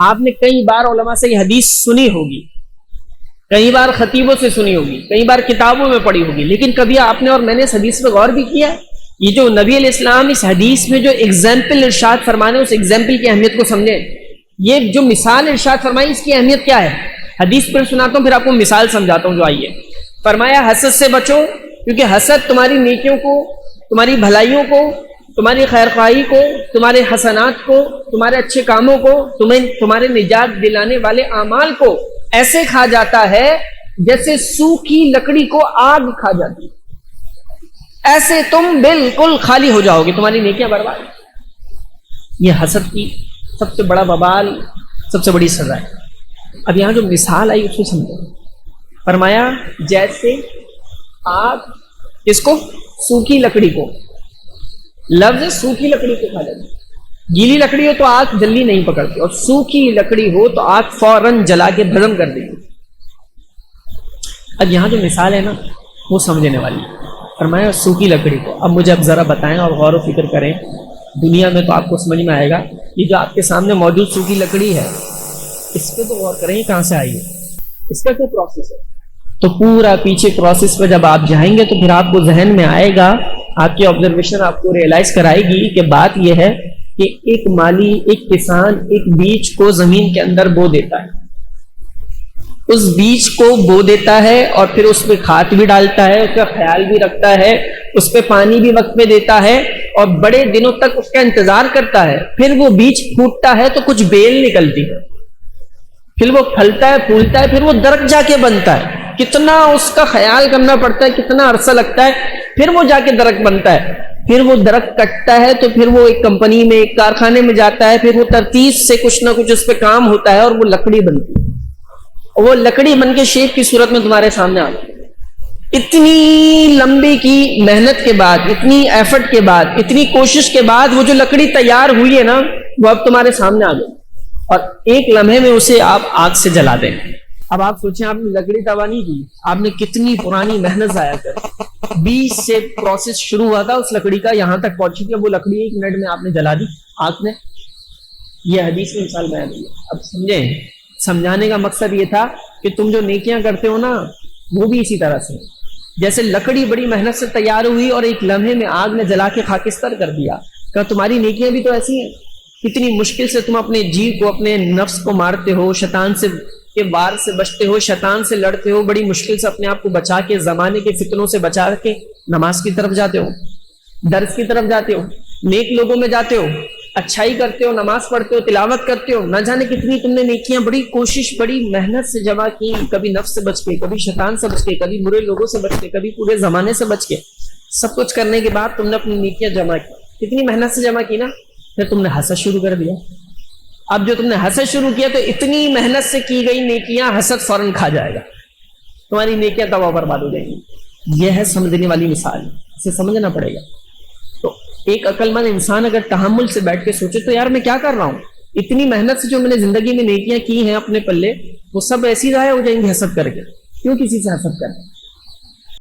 آپ نے کئی بار علماء سے یہ حدیث سنی ہوگی، کئی بار خطیبوں سے سنی ہوگی، کئی بار کتابوں میں پڑھی ہوگی، لیکن کبھی آپ نے اور میں نے اس حدیث پہ غور بھی کیا؟ یہ جو نبی علیہ السلام اس حدیث میں جو ایگزامپل ارشاد فرمانے، اس ایگزامپل کی اہمیت کو سمجھیں۔ یہ جو مثال ارشاد فرمائی، اس کی اہمیت کیا ہے؟ حدیث پر سناتا ہوں، پھر آپ کو مثال سمجھاتا ہوں جو آئی ہے۔ فرمایا حسد سے بچو، کیونکہ حسد تمہاری نیکیوں کو، تمہاری بھلائیوں کو، تمہاری خیر خواہی کو، تمہارے حسنات کو، تمہارے اچھے کاموں کو، تمہارے نجات دلانے والے اعمال کو ایسے کھا جاتا ہے جیسے سوکھی لکڑی کو آگ کھا جاتی ہے۔ ایسے تم بالکل خالی ہو جاؤ گے، تمہاری نیکیاں برباد۔ یہ حسد کی سب سے بڑا وبال، سب سے بڑی سزا ہے۔ اب یہاں جو مثال آئی اس کو سمجھو۔ فرمایا جیسے آگ اس کو، سوکھی لکڑی کو، لفظ سوکھی لکڑی کو کھا جاتی ہے۔ گیلی لکڑی ہو تو آگ جلدی نہیں پکڑتی، اور سوکھی لکڑی ہو تو آگ فوراً جلا کے بھسم کر دیتی۔ اب یہاں جو مثال ہے نا، وہ سمجھنے والی ہے۔ فرمایا سوکھی لکڑی کو۔ اب مجھے اب ذرا بتائیں اور غور و فکر کریں، دنیا میں تو آپ کو سمجھ میں آئے گا، یہ جو آپ کے سامنے موجود سوکھی لکڑی ہے، اس پہ تو غور کریں یہ کہاں سے آئی ہے، اس کا کیا پروسیس ہے؟ تو پورا پیچھے پروسیس پہ جب آپ جائیں گے تو پھر آپ کو ذہن میں آئے گا، آپ کی آبزرویشن آپ کو ریئلائز کرائے گی کہ بات یہ ہے کہ ایک مالی، ایک کسان ایک بیج کو زمین کے اندر بو دیتا ہے، اس بیج کو بو دیتا ہے اور پھر اس پہ کھاد بھی ڈالتا ہے، اس کا خیال بھی رکھتا ہے، اس پہ پانی بھی وقت پہ دیتا ہے، اور بڑے دنوں تک اس کا انتظار کرتا ہے۔ پھر وہ بیج پھوٹتا ہے تو کچھ بیل نکلتی ہے، پھر وہ پھلتا ہے، پھولتا ہے، پھر وہ درخت جا کے بنتا ہے۔ کتنا اس کا خیال کرنا پڑتا ہے، کتنا عرصہ لگتا ہے، پھر وہ جا کے درخت بنتا ہے۔ پھر وہ درخت کٹتا ہے تو پھر وہ ایک کمپنی میں، ایک کارخانے میں جاتا ہے، پھر وہ ترتیب سے کچھ نہ کچھ اس پہ کام ہوتا ہے اور وہ لکڑی بنتی ہے۔ وہ لکڑی بن کے شیپ کی صورت میں تمہارے سامنے آتی ہے۔ اتنی لمبی کی محنت کے بعد، اتنی ایفرٹ کے بعد، اتنی کوشش کے بعد وہ جو لکڑی تیار ہوئی ہے نا، وہ اب تمہارے سامنے آ گئی، اور ایک لمحے میں اسے آپ آگ سے جلا دیں۔ اب آپ سوچیں، آپ نے لکڑی تباہ نہیں کی، آپ نے کتنی پرانی محنت ضائع کر، بیج سے پروسیس شروع ہوا تھا اس لکڑی کا، یہاں تک پہنچی کہ وہ لکڑی 1 منٹ میں آپ نے جلا دی آگ نے۔ یہ حدیث میں مثال بیان ہوئی ہے۔ اب سمجھیں، سمجھانے کا مقصد یہ تھا کہ تم جو نیکیاں کرتے ہو نا، وہ بھی اسی طرح سے، جیسے لکڑی بڑی محنت سے تیار ہوئی اور ایک لمحے میں آگ نے جلا کے خاکستر کر دیا، کہ تمہاری نیکیاں بھی تو ایسی ہیں۔ کتنی مشکل سے تم اپنے جی کو، اپنے نفس کو مارتے ہو، شیطان سے کے وار سے بچتے ہو، شیطان سے لڑتے ہو، بڑی مشکل سے اپنے آپ کو بچا کے، زمانے کے فتنوں سے بچا کے نماز کی طرف جاتے ہو، درس کی طرف جاتے ہو، نیک لوگوں میں جاتے ہو، اچھائی کرتے ہو، نماز پڑھتے ہو، تلاوت کرتے ہو، نہ جانے کتنی تم نے نیکیاں بڑی کوشش، بڑی محنت سے جمع کی، کبھی نفس سے بچ کے، کبھی شیطان سے بچ کے، کبھی برے لوگوں سے بچ کے، کبھی پورے زمانے سے بچ کے، سب کچھ کرنے کے بعد تم نے اپنی نیکیاں جمع کی، کتنی محنت سے جمع کی نا، پھر تم نے حسد شروع کر دیا۔ اب جو تم نے حسد شروع کیا تو اتنی محنت سے کی گئی نیکیاں حسد فوراً کھا جائے گا، تمہاری نیکیاں تباہ برباد ہو جائیں گی۔ یہ ہے سمجھنے والی مثال، اسے سمجھنا پڑے گا۔ تو ایک عقل مند انسان اگر تحمل سے بیٹھ کے سوچے تو یار میں کیا کر رہا ہوں، اتنی محنت سے جو میں نے زندگی میں نیکیاں کی ہیں اپنے پلے، وہ سب ایسی ضائع ہو جائیں گی حسد کر کے، کیوں کسی سے حسد کریں؟